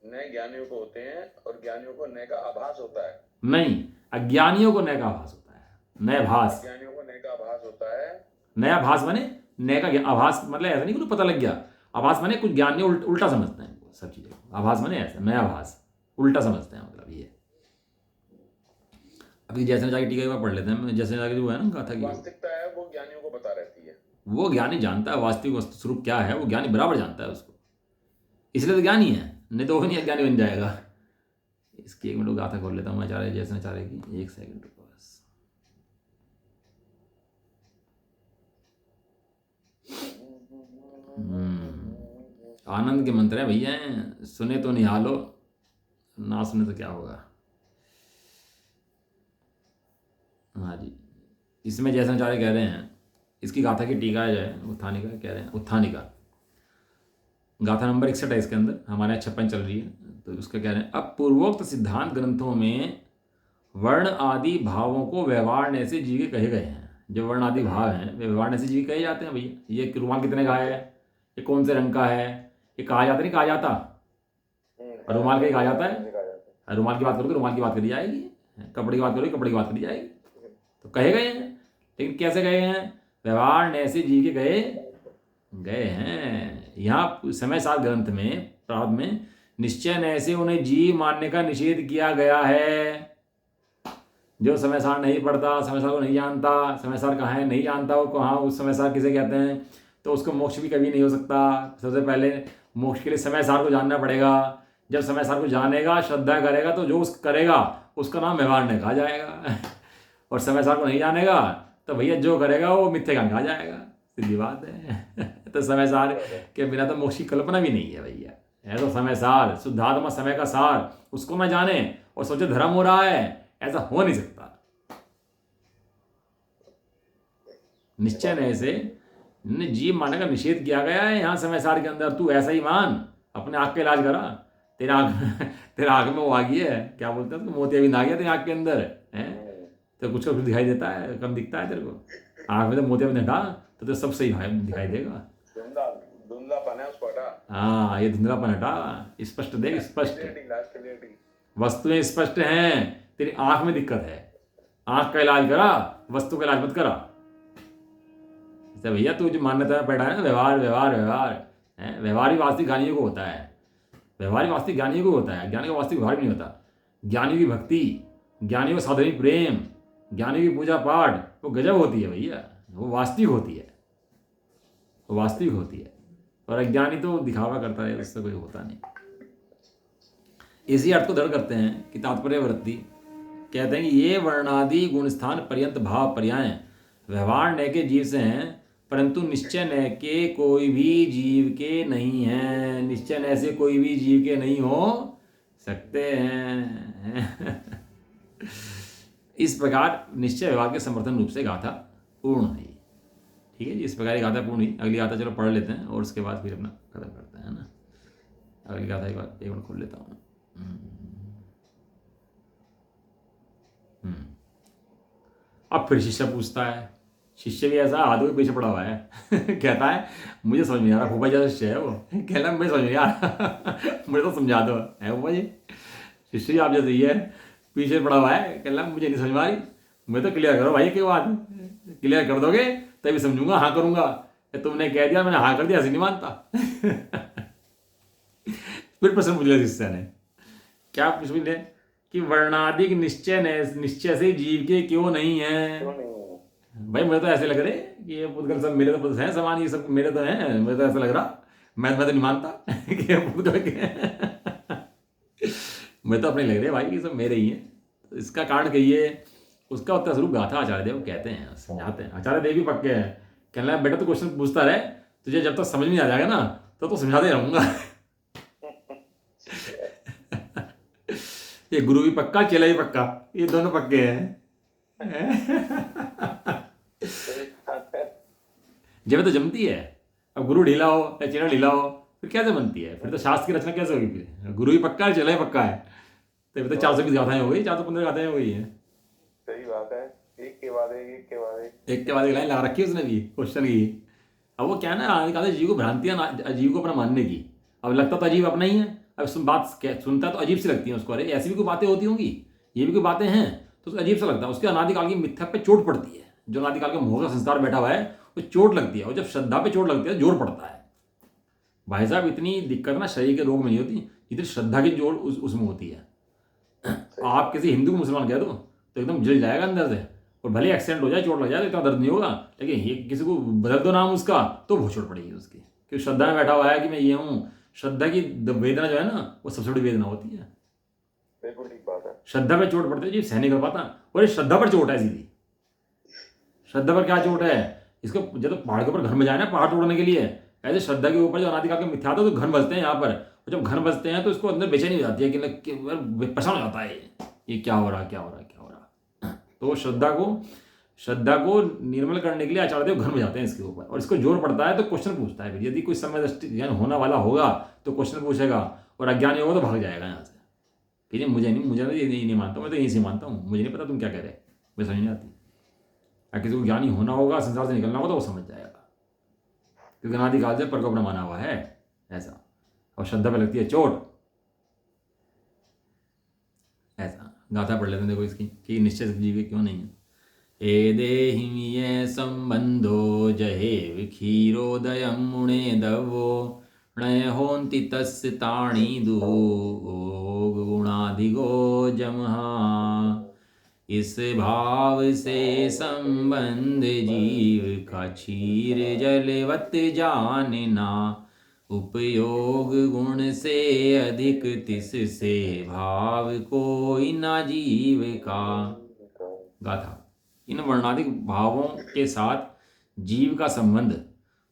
नए ज्ञानियों को होते हैं, और ज्ञानियों को नए का आभास होता है। नहीं, अज्ञानियों को नए का आभास होता है, नए भास। ज्ञानियों को नए का आभास होता है। नया भास माने नए का आभास, मतलब ऐसा नहीं कि पता लग गया। आभास माने कुछ ज्ञानी उल्टा समझते हैं सब चीजें। आभास माने ऐसा, नया आभास उल्टा समझते हैं, मतलब ये। अभी जैसे जाके टीका पढ़ लेते हैं, जैसे जाके जो है ना गाथा की वास्तविकता है वो ज्ञानियों को बता रहती है। वो ज्ञानी जानता है वास्तविक वस्तु स्वरूप क्या है, वो ज्ञानी बराबर जानता है उसको, इसलिए तो ज्ञानी है, नहीं तो वो नहीं ज्ञानी बन जाएगा। इसकी एक मिनट गाथा खोल लेता हूँ आचार्य जैसे आचार्य की, एक सेकंड बस। आनंद के मंत्र है भैया, सुने तो निहालो, ना सुने तो क्या होगा। हाँ जी, इसमें जयसनाचार्य कह रहे हैं, इसकी गाथा की टीका जो है उत्थानिका कह रहे हैं, उत्थानिका गाथा नंबर 61 है इसके अंदर, हमारे यहाँ 56 चल रही है, तो उसका कह रहे हैं अब पूर्वोक्त सिद्धांत ग्रंथों में वर्ण आदि भावों को व्यवहार से जीव के कहे गए हैं। जो वर्ण आदि भाव हैं वे व्यवहार से जीव कहे जाते हैं भैया। ये रुमाल कितने का है, ये कौन से रंग का है, ये कहा जाता नहीं कहा जाता, और रुमाल का ही कहा जाता है। रुमाल की बात करोगे रुमाल की बात करी जाएगी, कपड़े की बात करोगे कपड़े की बात करी जाएगी, तो कहे गए हैं। लेकिन कैसे गए हैं, व्यवहार ऐसे जीव के गए हैं। यहाँ समय सार ग्रंथ में प्रारंभ में निश्चय ऐसे उन्हें जीव मानने का निषेध किया गया है। जो समय सार नहीं पढ़ता, समय सार को नहीं जानता, समय सार कहाँ है नहीं जानता, वो कहाँ उस समय सार किसे कहते हैं, तो उसको मोक्ष भी कभी नहीं हो सकता। सबसे पहले मोक्ष के लिए समय सार को जानना पड़ेगा। जब समय सार को जानेगा, श्रद्धा करेगा, तो जो उस करेगा उसका नाम व्यवहार ने कहा जाएगा। और समय सार को नहीं जानेगा तो भैया जो करेगा वो मिथ्या ज्ञान कहा जाएगा, सीधी बात है। तो समय सार के बिना तो मोक्ष की कल्पना भी नहीं है भैया। है तो समय सार, शुद्धात्मा समय का सार, उसको ना जाने और सोचे धर्म हो रहा है, ऐसा हो नहीं सकता। निश्चय ने ऐसे जीव मानने का निषेध किया गया है यहाँ समय सार के अंदर। तू ऐसा ही मान, अपने आँख का इलाज करा। तेरा आँख में वो आ गई है, क्या बोलते हैं उसको, मोतियाबिंद आ गया तेरे आँख के अंदर है, तो कुछ दिखाई देता है, कम दिखता है तेरे को। आँख में तो मोतियाबिंद हटा तो सब सही दिखाई देगा। धुंधलापन है उसको हटा। हाँ, ये धुंधलापन हटा, स्पष्ट देख, स्पष्ट वस्तुएं स्पष्ट हैं। तेरी आँख में दिक्कत है, आँख का इलाज करा, वस्तु का इलाज मत करा। भैया तू जो मान्यता में बैठा है ना, व्यवहार व्यवहार व्यवहार है, व्यवहार ही वास्तविक ज्ञानियों को होता है। व्यवहार ही वास्तविक ज्ञानियों को होता है, ज्ञानी का वास्तविक व्यवहार भी नहीं होता। ज्ञानियों की भक्ति, ज्ञानियों का साधनी प्रेम, ज्ञानियों की पूजा पाठ, वो गजब होती है भैया, वो वास्तविक होती है, वो वास्तविक होती है। और अज्ञानी तो दिखावा करता है, उससे कोई होता नहीं। इसी अर्थ को दृढ़ करते हैं कि तात्पर्य वृत्ति कहते हैं कि ये वर्णादि गुणस्थान पर्यंत भाव पर्याय व्यवहार न के जीव से हैं, परंतु निश्चय न के कोई भी जीव के नहीं हैं। निश्चय न से कोई भी जीव के नहीं हो सकते हैं। इस प्रकार निश्चय व्यवहार के समर्थन रूप से गाथा पूर्ण हुई। ठीक है जी, इस प्रकार की गाथा पूर्ण हुई। अगली गाथा चलो पढ़ लेते हैं और उसके बाद फिर अपना खत्म करते हैं ना। अगली गाथा एक बार खोल लेता हूँ। अब फिर शिष्य पूछता है, शिष्य भी ऐसा हाथों के पीछे पड़ा हुआ है। कहता है मुझे समझ नहीं आ रहा, फूफा जैसा शिष्य है वो, कह रहा मुझे समझ नहीं आ रहा, मुझे तो समझा दो। है फूफा जी, शिष्य जी आप जैसे ही है, पीछे पड़ा हुआ है, कह रहा मुझे नहीं समझ में आ रही, मैं तो क्लियर करो भाई, के बाद क्लियर कर दोगे तभी समझूंगा, हाँ करूंगा। तुमने कह दिया मैंने हाँ कर दिया, ऐसे नहीं मानता। फिर प्रश्न पूछ लिया शिष्य ने, क्या पूछ ले कि वर्णादिक निश्चय से जीव के क्यों नहीं है। भाई मुझे तो ऐसे लग रहे कि ये पुद्गल सब मेरे तो हैं समान, ये सब मेरे तो हैं, मुझे तो ऐसा लग रहा, मैं तो नहीं मानता कि ये पुद्गल के मैं तो अपने लग रहे भाई ये सब मेरे ही हैं। तो इसका कारण कहिए। उसका उत्तर स्वरूप गाथा आचार्य देव कहते हैं, समझाते हैं। आचार्य देव भी पक्के हैं, कहना बेटा तो क्वेश्चन पूछता रहे, तुझे जब तक समझ में आ जाएगा ना तो समझाते रहूंगा। ये गुरु भी पक्का, चेला भी पक्का, ये दोनों पक्के हैं। जब तो जमती है, अब गुरु ढीला हो या चेला ढीला हो फिर कैसे बनती है, फिर तो शास्त्र की रचना कैसे होगी। फिर गुरु भी पक्का है, चेला ही पक्का है, तो 420 गाथाएं हो गई, 415 गाथाएं हो गई है। सही बात है, एक के बाद एक लाइन लगा रखी है उसने भी क्वेश्चन की। अब वो क्या है ना, अजीब को भ्रांतियां, अजीब को अपना मानने की। अब लगता तो अजीब अपना ही है, अब बात सुनता तो अजीब सी लगती है उसको, अरे ऐसी भी कोई बातें होती होंगी, ये भी कोई बातें हैं, तो उसको अजीब सा लगता है। उसके अनादिकाल की मिथ्या पे चोट पड़ती है, जो अनादिकाल का मोह का संस्कार बैठा हुआ है वो चोट लगती है, और जब श्रद्धा पे चोट लगती है जोर पड़ता है। भाई साहब इतनी दिक्कत ना शरीर के रोग में नहीं होती जितनी श्रद्धा की जोड़ उसमें होती है। आप किसी हिंदू को मुसलमान कह दो तो एकदम जल जाएगा अंदर से, और भले एक्सीडेंट हो जाए, चोट लग जाए तो इतना दर्द नहीं होगा, लेकिन ये किसी को बदल दो नाम उसका तो बहुत चोट पड़ेगी उसकी, क्योंकि श्रद्धा में बैठा हुआ है कि मैं ये हूँ। श्रद्धा की वेदना जो है ना वो सबसे बड़ी वेदना होती है। बिल्कुल ठीक बात है। श्रद्धा पे चोट पड़ती है जी, सहन नहीं कर पाता, और ये श्रद्धा पर चोट है सीधी। श्रद्धा पर क्या चोट है, इसको जब तो पहाड़ के ऊपर घर में जाए ना पहाड़ तोड़ने के लिए, ऐसे श्रद्धा के ऊपर जो अनादिकाल के मिथ्या था तो घर बसते हैं यहाँ पर, और जब घर बसते हैं तो इसको अंदर बेचैनी हो जाती है कि परेशान हो जाता है, ये क्या हो रहा क्या हो रहा क्या हो रहा। तो श्रद्धा को निर्मल करने के लिए आचार्य देव घर में जाते हैं इसके ऊपर, और इसको जोर पड़ता है तो क्वेश्चन पूछता है। फिर यदि कोई समय दृष्टि ज्ञान होने वाला होगा तो क्वेश्चन पूछेगा, और अज्ञानी होगा तो भाग जाएगा यहाँ से कि नहीं, मुझे ये नहीं मानता, मैं तो यहीं से मानता हूँ, मुझे नहीं पता तुम क्या कह रहे, मुझे समझ नहीं आती। अगर किसी को ज्ञानी होना होगा, संसार से निकलना होगा, तो वो समझ जाएगा, क्योंकि अनादिकाल से पर को अपना माना हुआ है ऐसा, और श्रद्धा पे लगती है चोट। ऐसा गाथा पढ़ लेते हैं देखो इसकी कि निश्चय जीव क्यों नहीं है। ए देहिमीय संबंधो जहे क्षीरोदयं मुणे दवो णय होन्ति तस्य ताणी दुहो गुणाधिगो जमहा। इस भाव से संबंध जीव का क्षीर जलवत जानना, उपयोग गुण से अधिक तिस से भाव कोई ना जीव का। गाथा। इन वर्णाधिक भावों के साथ जीव का संबंध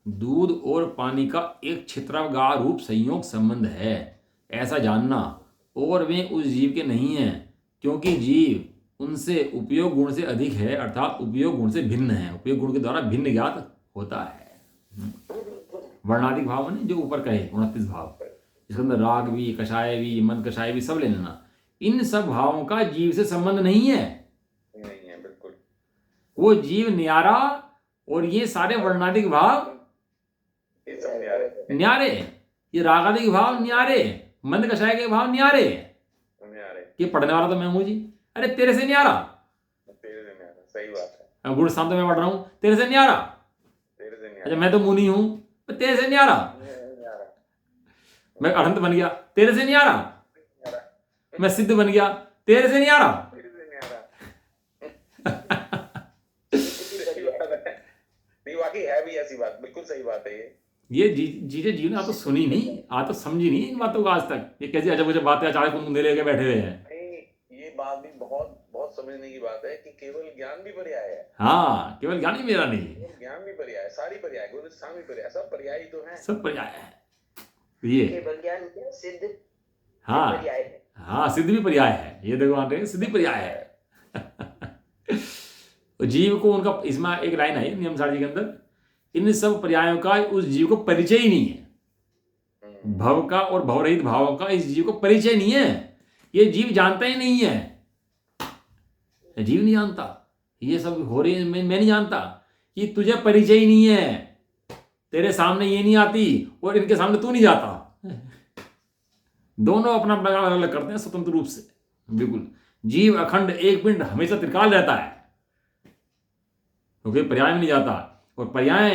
दूध और पानी का एक छिद्रागार रूप संयोग संबंध है, ऐसा जानना, और वे उस जीव के नहीं हैं, क्योंकि जीव उनसे उपयोग गुण से अधिक है, अर्थात उपयोग गुण से भिन्न है, उपयोग गुण के द्वारा भिन्न ज्ञात होता है। वर्णाधिक भाव ने जो ऊपर कहे 29 भाव, इसके अंदर राग भी, कषाय भी, मंद कषाय भी सब ले लेना, इन सब भावों का जीव से संबंध नहीं है। बिल्कुल वो जीव न्यारा, और ये सारे वर्णाधिक भाव न्यारे, ये रागादिक भाव न्यारे, मंद कषाय के भाव न्यारे। ये पढ़ने वाला तो मैं हूं जी, अरे तेरे से न्यारा, सही बात है। गुण स्थान तो मैं पढ़ रहा हूं, तेरे से न्यारा। अच्छा मैं तो मुनि हूं, तेरे से न्यारा, मैं अनंत बन गया, तेरे से न्यारा, मैं सिद्ध बन गया, तेरे से न्यारा। वाकई है भी ऐसी बात, बिल्कुल सही बात है। ये चीजें जीव ने आप तो सुनी नहीं, आप तो समझी नहीं इन बातों को आज तक। ये कैसी अजब अजब बातें आचार्य को मुंदे लेके बैठे हुए हैं। ये बात भी बहुत बहुत समझने की बात है कि केवल ज्ञान भी पर्याय है। हाँ, केवल ज्ञान ही मेरा नहीं, ज्ञान भी पर्याय है, सारी पर्याय, गुण स्थान भी पर्याय, सब पर्याय ही तो है, सब पर्याय है। ये केवल ज्ञान सिद्ध, हाँ पर्याय है, हाँ सिद्ध भी पर्याय है, ये देखो आते सिद्ध पर्याय है। जीव को उनका, इसमें एक लाइन आई नियम सारणी के अंदर, इन सब पर्यायों का उस जीव को परिचय ही नहीं है। भव का और भवरहित भावों का इस जीव को परिचय नहीं है, ये जीव जानता ही नहीं है, जीव नहीं जानता ये सब हो रही है। मैं नहीं जानता कि तुझे परिचय ही नहीं है, तेरे सामने ये नहीं आती और इनके सामने तू नहीं जाता। दोनों अपना अपना अलग अलग करते हैं स्वतंत्र रूप से, बिल्कुल। जीव अखंड एक पिंड हमेशा त्रिकाल रहता है, क्योंकि पर्याय में नहीं जाता, और पर्याय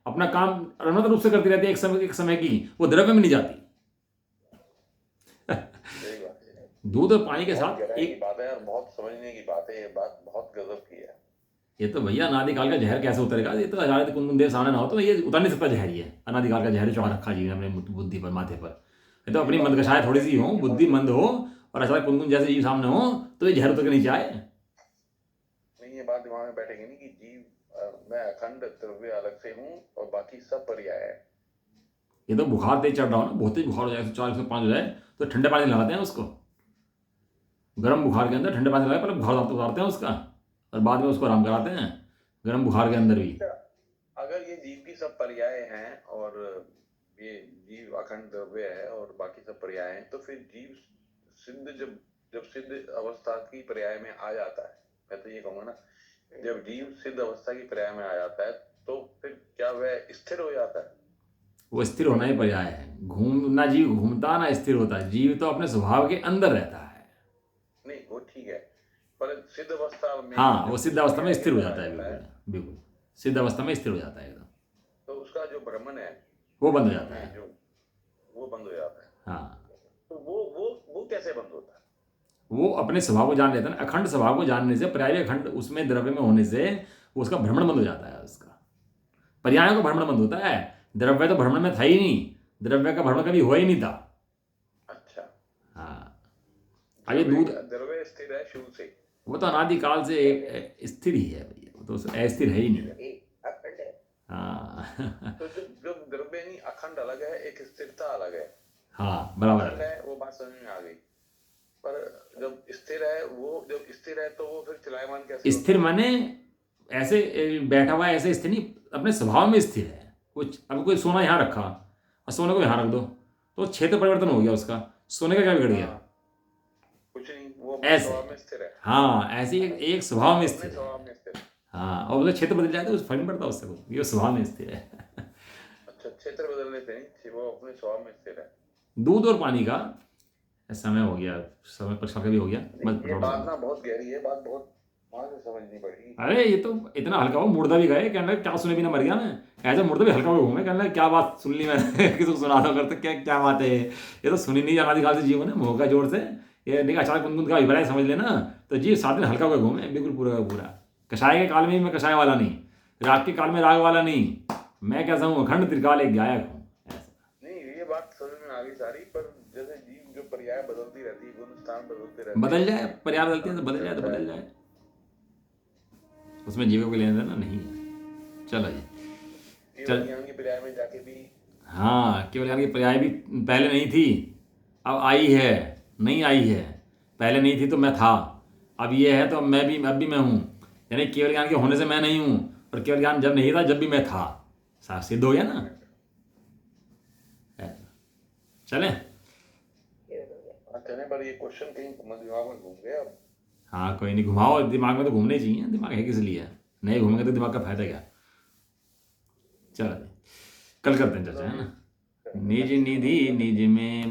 अपना काम अनंत रूप से करती रहती है, एक समय की, वो द्रव्य में नहीं जाती। दूध और पानी के साथ एक बात है, और बहुत समझने की बात है, ये बात बहुत गजब की है। ये तो भैया अनादिकाल का जहर कैसे उतरेगा, ये तो आचार्य कुंदन देव सामने ना हो तो ये उतर नहीं सकता जहर। ये अनादिकाल का जहर चढ़ा रखा जी ने अपने बुद्धि पर, माथे पर। ये तो अपनी मंदकषाय थोड़ी सी हो, बुद्धि मंद हो, और आचार्य कुंदन जैसे जीव सामने हो तो ये जहर उतर के नीचे आए। नहीं, ये बात दिमाग में बैठेगी नहीं कि जीव मैं अखंड द्रव्य अलग से हूँ और बाकी सब पर्याय है। ये तो बुखार तेज चढ़ रहा हो ना, बहुत तेज बुखार हो जाए, 104 105 हो जाए, तो ठंडे पानी लगाते हैं उसको, गर्म बुखार के अंदर ठंडे पानी लगाए, पहले बुखार उतारते हैं उसका, और बाद में उसको आराम कराते हैं गर्म बुखार के अंदर भी। अगर ये जीव की सब पर्याय हैं और ये जीव अखंड द्रव्य है और बाकी सब पर्याय हैं, तो फिर जीव सिद्ध, जब सिद्ध अवस्था की पर्याय में आ जाता है, मैं तो ये कहूंगा ना, जब जीव सिद्ध अवस्था की पर्याय में आ जाता है तो फिर क्या वह स्थिर हो जाता है? वो स्थिर होना ही पर्याय है। घूमना, जीव घूमता ना स्थिर होता, जीव तो अपने स्वभाव के अंदर रहता है। नहीं वो ठीक है, पर सिद्ध अवस्था में, हाँ वो सिद्ध अवस्था में स्थिर हो जाता है, बिल्कुल बिल्कुल सिद्ध अवस्था में स्थिर हो जाता है एकदम। तो उसका जो भ्रमण है वो बंद हो जाता है, जो वो बंद हो जाता है। हाँ, तो वो कैसे बंद होता है? वो अपने स्वभाव को जान लेता है ना, अखंड स्वभाव को जानने से, पर्याय अखंड उसमें द्रव्य में होने से उसका भ्रमण बंद हो जाता है। उसका पर्यायों का भ्रमण बंद होता है, द्रव्य तो भ्रमण में था ही नहीं, द्रव्य का भ्रमण कभी हुआ ही नहीं था। अच्छा, हाँ, आगे दूध, द्रव्य स्थिर है शुरू से, वो तो अनादिकाल से स्थिर ही है भैया, वो तो अस्थिर है ही नहीं। हाँ तो जब द्रव्य नहीं अखंड अलग है, एक स्थिरता अलग है। हाँ बराबर है, वो बात समझ में आ गई। पर जब स्थिर है वो, जब स्थिर है तो वो फिर चलायमान कैसे स्थिर माने ऐसे बैठा हुआ है, ऐसे स्थिर नहीं, अपने स्वभाव में स्थिर है। कुछ अब कोई सोना यहाँ रखा और सोने को यहाँ रख दो तो क्षेत्र परिवर्तन हो गया उसका, सोने का क्या बिगड़ गया? हाँ, कुछ नहीं, वो अपने ऐसे, स्वभाव में स्थिर है। हाँ ऐसे एक स्वभाव में अपने स्थिर है। स्वभाव में स्थिर है। हाँ, और मतलब क्षेत्र बदल जाए तो फर्क नहीं पड़ता उससे, कुछ ये स्वभाव में स्थिर है। अच्छा, क्षेत्र बदलने से नहीं, वो अपने स्वभाव में स्थिर है। दूध और पानी का समय हो गया, समय पर भी हो गया, बस ये बात ना बहुत गहरी है, बात बहुत वहां से समझनी पड़ेगी। अरे ये तो इतना हल्का हो, मुर्दा भी गए, कहने लगे क्या सुने बिना मर गया मैं, ऐसे मुर्दा भी हल्का हो घूमे, कहने लगे क्या बात सुन ली मैंने किसी को सुना दो करते, क्या क्या बात है ये तो सुनी नहीं जाना दिखाल से जीवन है मोह का जोर से, ये नहीं अचानक कुंद का अभिप्राय समझ लेना, तो जी 7 दिन हल्का होकर घूमे बिल्कुल पूरा का पूरा। कषाय के काल में मैं कषाय वाला नहीं, राग के काल में राग वाला नहीं, मैं कैसा हूँ अखंड त्रिकाल एक गायक हूँ ऐसा। नहीं, ये बात समझ में आ गई सारी, पर जैसे जीव जो पर्याय बदलती रहती है, गुण स्थान बदलते रहते हैं, बदल जाए, पर्याय बदलती है तो बदल जाए, तो बदल जाए, उसमें जीवों को लेना देना नहीं है। चलो जी, केवल ज्ञान के पर्याय में जाके भी। हाँ, केवल ज्ञान की पर्याय भी पहले नहीं थी, अब आई है, नहीं आई है, पहले नहीं थी तो मैं था, अब ये है तो मैं भी, अब भी मैं हूँ, यानी केवल ज्ञान के होने से मैं नहीं हूँ, और केवल ज्ञान जब नहीं था जब भी मैं था, साफ सिद्ध हो गया ना। चलें, चले, पर ये क्वेश्चन कहीं दिमाग में घूम गया अब। हाँ कोई नहीं, घुमाओ, दिमाग में तो घूमने चाहिए, दिमाग है किस लिए, नहीं घूमेंगे तो दिमाग का फायदा क्या। चलो जी, कल करते हैं चर्चा, है ना। निज निधि निज में